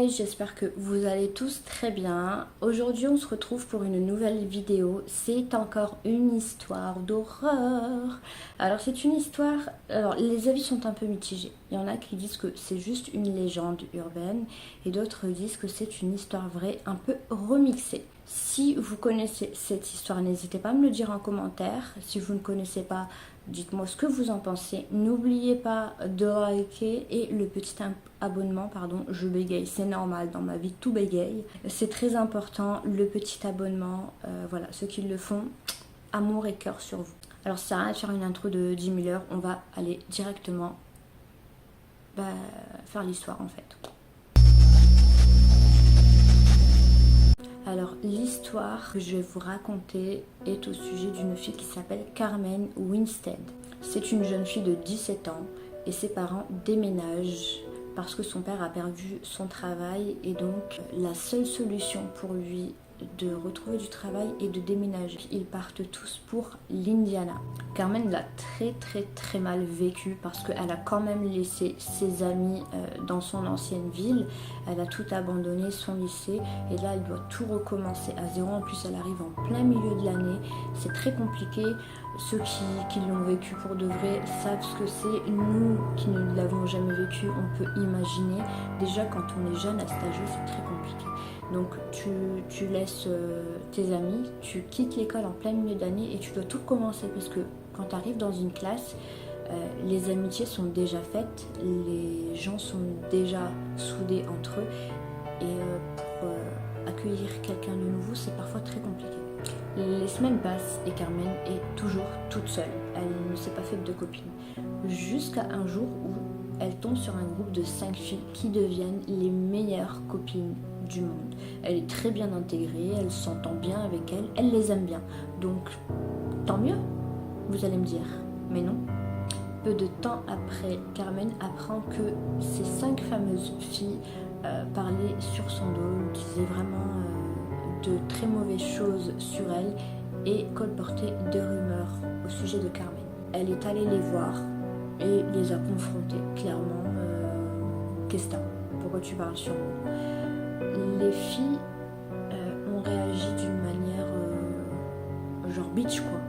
J'espère que vous allez tous très bien. Aujourd'hui on se retrouve pour une nouvelle vidéo. C'est encore une histoire d'horreur. Alors c'est une histoire... Alors les avis sont un peu mitigés. Il y en a qui disent que c'est juste une légende urbaine et d'autres disent que c'est une histoire vraie un peu remixée. Si vous connaissez cette histoire, n'hésitez pas à me le dire en commentaire. Si vous ne connaissez pas, dites-moi ce que vous en pensez. N'oubliez pas de liker et le petit abonnement, pardon, je bégaye, c'est normal, dans ma vie tout bégaye. C'est très important, le petit abonnement, voilà, ceux qui le font, amour et cœur sur vous. Alors ça sert à rien de faire une intro de 10 000 heures, on va aller directement faire l'histoire en fait. Alors l'histoire que je vais vous raconter est au sujet d'une fille qui s'appelle Carmen Winstead. C'est une jeune fille de 17 ans et ses parents déménagent parce que son père a perdu son travail et donc la seule solution pour lui de retrouver du travail est de déménager. Ils partent tous pour l'Indiana. Carmen l'a très mal vécu parce qu'elle a quand même laissé ses amis dans son ancienne ville. Elle a tout abandonné, son lycée, et là elle doit tout recommencer à zéro. En plus elle arrive en plein milieu de l'année, c'est très compliqué. Ceux qui l'ont vécu pour de vrai savent ce que c'est. Nous qui ne l'avons jamais vécu, on peut imaginer. Déjà quand on est jeune à cet âge, c'est très compliqué. Donc tu laisses tes amis, tu quittes l'école en plein milieu d'année et tu dois tout recommencer parce que quand tu arrives dans une classe, les amitiés sont déjà faites, les gens sont déjà soudés entre eux et pour accueillir quelqu'un de nouveau, c'est parfois très compliqué. Les semaines passent et Carmen est toujours toute seule. Elle ne s'est pas faite de copines. Jusqu'à un jour où elle tombe sur un groupe de 5 filles qui deviennent les meilleures copines du monde. Elle est très bien intégrée, elle s'entend bien avec elles, elle les aime bien. Donc, tant mieux, vous allez me dire. Mais non. Peu de temps après, Carmen apprend que ces 5 fameuses filles parlaient sur son dos, disaient vraiment de très mauvaises choses sur elle et colportaient des rumeurs au sujet de Carmen. Elle est allée les voir et les a confrontées clairement. Qu'est-ce que t'as ? Pourquoi tu parles sur moi ? Les filles ont réagi d'une manière genre bitch quoi.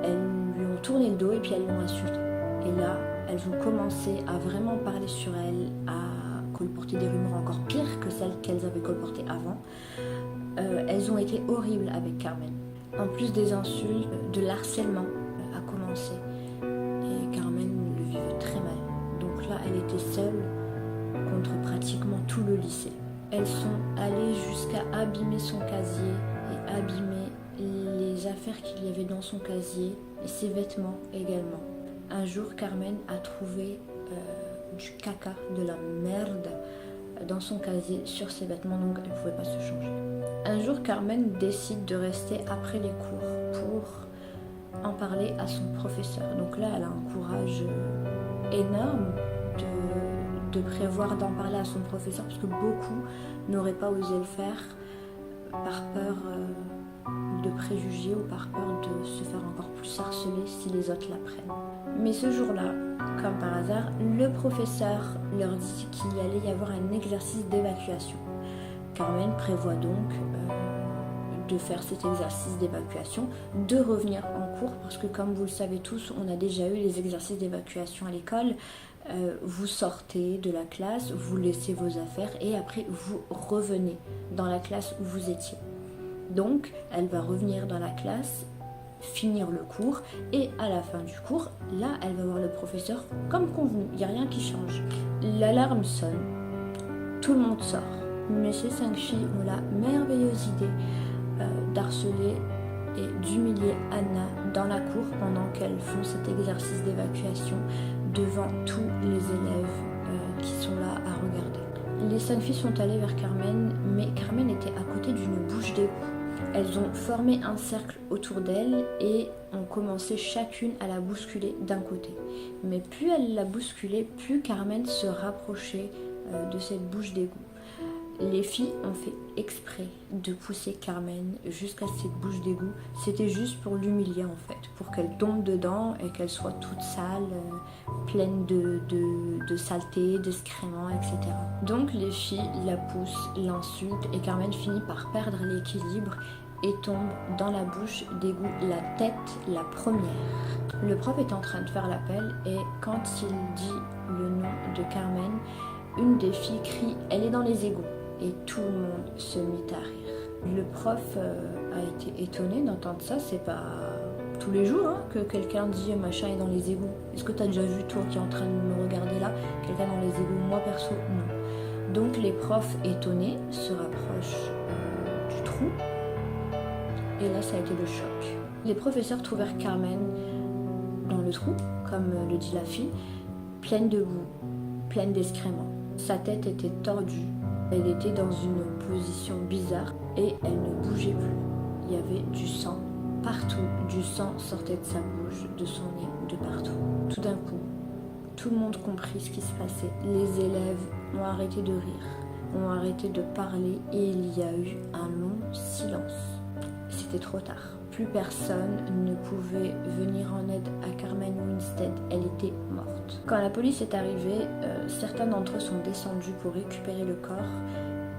Elles lui ont tourné le dos et puis elles l'ont insultée. Et là, elles ont commencé à vraiment parler sur elle, à colporter des rumeurs encore pires que celles qu'elles avaient colportées avant. Elles ont été horribles avec Carmen. En plus des insultes, de l'harcèlement a commencé. Et Carmen le vivait très mal. Donc là, elle était seule contre pratiquement tout le lycée. Elles sont allées jusqu'à abîmer son casier et abîmer les affaires qu'il y avait dans son casier et ses vêtements également. Un jour, Carmen a trouvé du caca, de la merde dans son casier sur ses vêtements, donc elle ne pouvait pas se changer. Un jour, Carmen décide de rester après les cours pour en parler à son professeur. Donc là, elle a un courage énorme de prévoir d'en parler à son professeur parce que beaucoup n'auraient pas osé le faire par peur de préjugés ou par peur de se faire encore plus harceler si les autres l'apprennent. Mais ce jour-là, comme par hasard, le professeur leur dit qu'il allait y avoir un exercice d'évacuation. Carmen prévoit donc de faire cet exercice d'évacuation, de revenir en cours parce que comme vous le savez tous, on a déjà eu les exercices d'évacuation à l'école. Vous sortez de la classe, vous laissez vos affaires et après vous revenez dans la classe où vous étiez. Donc elle va revenir dans la classe, finir le cours et à la fin du cours, là elle va voir le professeur comme convenu, il n'y a rien qui change. L'alarme sonne, tout le monde sort, mais ces 5 filles ont la merveilleuse idée d'harceler et d'humilier Anna dans la cour pendant qu'elles font cet exercice d'évacuation devant tous les élèves qui sont là à regarder. Les 5 filles sont allées vers Carmen, mais Carmen était à côté d'une bouche d'égout. Elles ont formé un cercle autour d'elle et ont commencé chacune à la bousculer d'un côté. Mais plus elle la bousculait, plus Carmen se rapprochait de cette bouche d'égout. Les filles ont fait exprès de pousser Carmen jusqu'à cette bouche d'égout. C'était juste pour l'humilier en fait, pour qu'elle tombe dedans et qu'elle soit toute sale, pleine de saleté, d'excréments, etc. Donc les filles la poussent, l'insultent et Carmen finit par perdre l'équilibre et tombe dans la bouche d'égout, la tête la première. Le prof est en train de faire l'appel et quand il dit le nom de Carmen, une des filles crie « Elle est dans les égouts !» et tout le monde se mit à rire. Le prof a été étonné d'entendre ça, c'est pas tous les jours que quelqu'un dit « Machin est dans les égouts ». Est-ce que tu as déjà vu, toi qui es en train de me regarder là, quelqu'un dans les égouts? Moi perso, non. Donc les profs étonnés se rapprochent du trou et là ça a été le choc. Les professeurs trouvèrent Carmen dans le trou, comme le dit la fille, pleine de boue, pleine d'excréments. Sa tête était tordue, elle était dans une position bizarre et elle ne bougeait plus. Il y avait du sang partout, du sang sortait de sa bouche, de son nez, de partout. Tout d'un coup, tout le monde comprit ce qui se passait. Les élèves ont arrêté de rire, ont arrêté de parler et il y a eu un long silence. C'était trop tard. Plus personne ne pouvait venir en aide à Carmen Winstead, elle était morte. Quand la police est arrivée, certains d'entre eux sont descendus pour récupérer le corps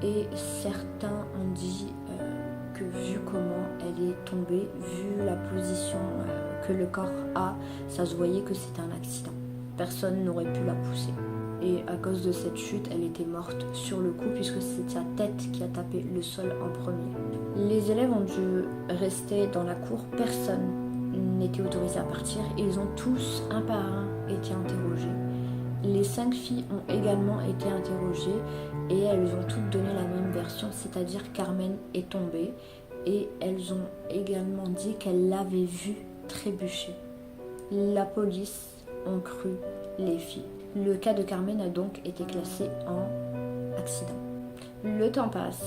et certains ont dit que vu comment elle est tombée, vu la position que le corps a, ça se voyait que c'était un accident. Personne n'aurait pu la pousser. Et à cause de cette chute, elle était morte sur le coup puisque c'est sa tête qui a tapé le sol en premier. Les élèves ont dû rester dans la cour, personne n'était autorisé à partir. Ils ont tous, un par un, été interrogés. Les 5 filles ont également été interrogées et elles ont toutes donné la même version, c'est-à-dire Carmen est tombée et elles ont également dit qu'elles l'avaient vue trébucher. La police a cru les filles. Le cas de Carmen a donc été classé en accident. Le temps passe,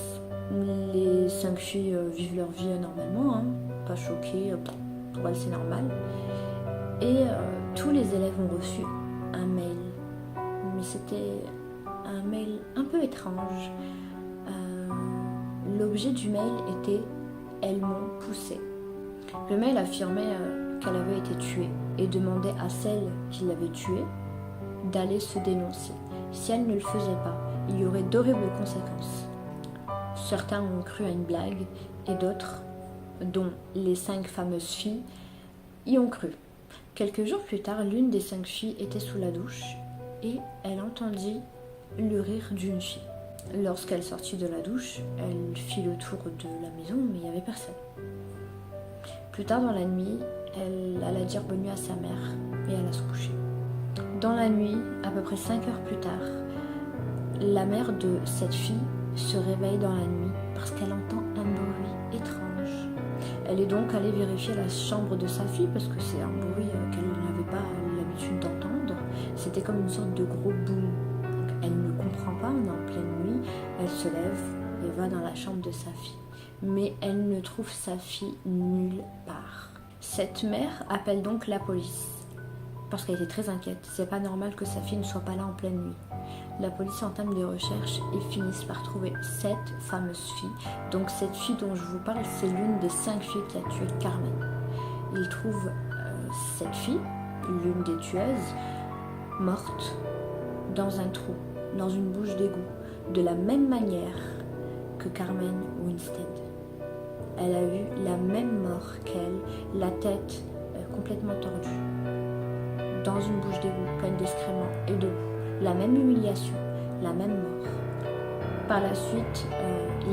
les 5 filles vivent leur vie normalement, pas choquées, pour elles c'est normal. Et tous les élèves ont reçu un mail, mais c'était un mail un peu étrange. L'objet du mail était « Elles m'ont poussée ». Le mail affirmait qu'elle avait été tuée et demandait à celle qui l'avait tuée d'aller se dénoncer. Si elle ne le faisait pas, il y aurait d'horribles conséquences. Certains ont cru à une blague et d'autres, dont les 5 fameuses filles, y ont cru. Quelques jours plus tard, l'une des 5 filles était sous la douche et elle entendit le rire d'une fille. Lorsqu'elle sortit de la douche, elle fit le tour de la maison, mais il n'y avait personne. Plus tard dans la nuit, elle alla dire bonne nuit à sa mère et alla se coucher. Dans la nuit, à peu près 5 heures plus tard, la mère de cette fille se réveille dans la nuit parce qu'elle entend un bruit étrange. Elle est donc allée vérifier la chambre de sa fille parce que c'est un bruit qu'elle n'avait pas l'habitude d'entendre. C'était comme une sorte de gros boom. Donc elle ne comprend pas, on est en pleine nuit, elle se lève et va dans la chambre de sa fille. Mais elle ne trouve sa fille nulle part. Cette mère appelle donc la police. Parce qu'elle était très inquiète. C'est pas normal que sa fille ne soit pas là en pleine nuit. La police entame des recherches et finissent par trouver cette fameuse fille. Donc cette fille dont je vous parle, c'est l'une des 5 filles qui a tué Carmen. Ils trouvent cette fille, l'une des tueuses, morte dans un trou, dans une bouche d'égout, de la même manière que Carmen Winstead. Elle a eu la même mort qu'elle, la tête complètement tordue, dans une bouche d'égout pleine d'excréments et de boue. La même humiliation, la même mort. Par la suite,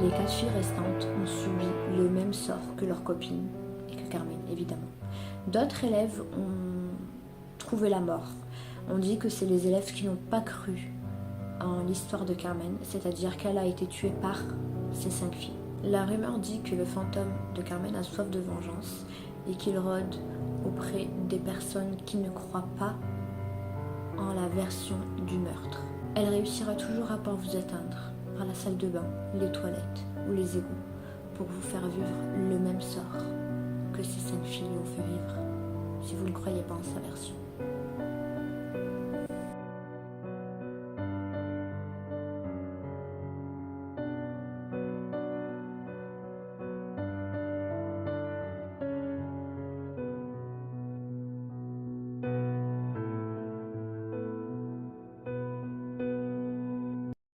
les 4 filles restantes ont subi le même sort que leurs copines et que Carmen, évidemment. D'autres élèves ont trouvé la mort. On dit que c'est les élèves qui n'ont pas cru en l'histoire de Carmen, c'est-à-dire qu'elle a été tuée par ces 5 filles. La rumeur dit que le fantôme de Carmen a soif de vengeance et qu'il rôde auprès des personnes qui ne croient pas en la version du meurtre. Elle réussira toujours à pas vous atteindre par la salle de bain, les toilettes ou les égouts pour vous faire vivre le même sort que ces 5 filles ont fait vivre, si vous ne croyez pas en sa version.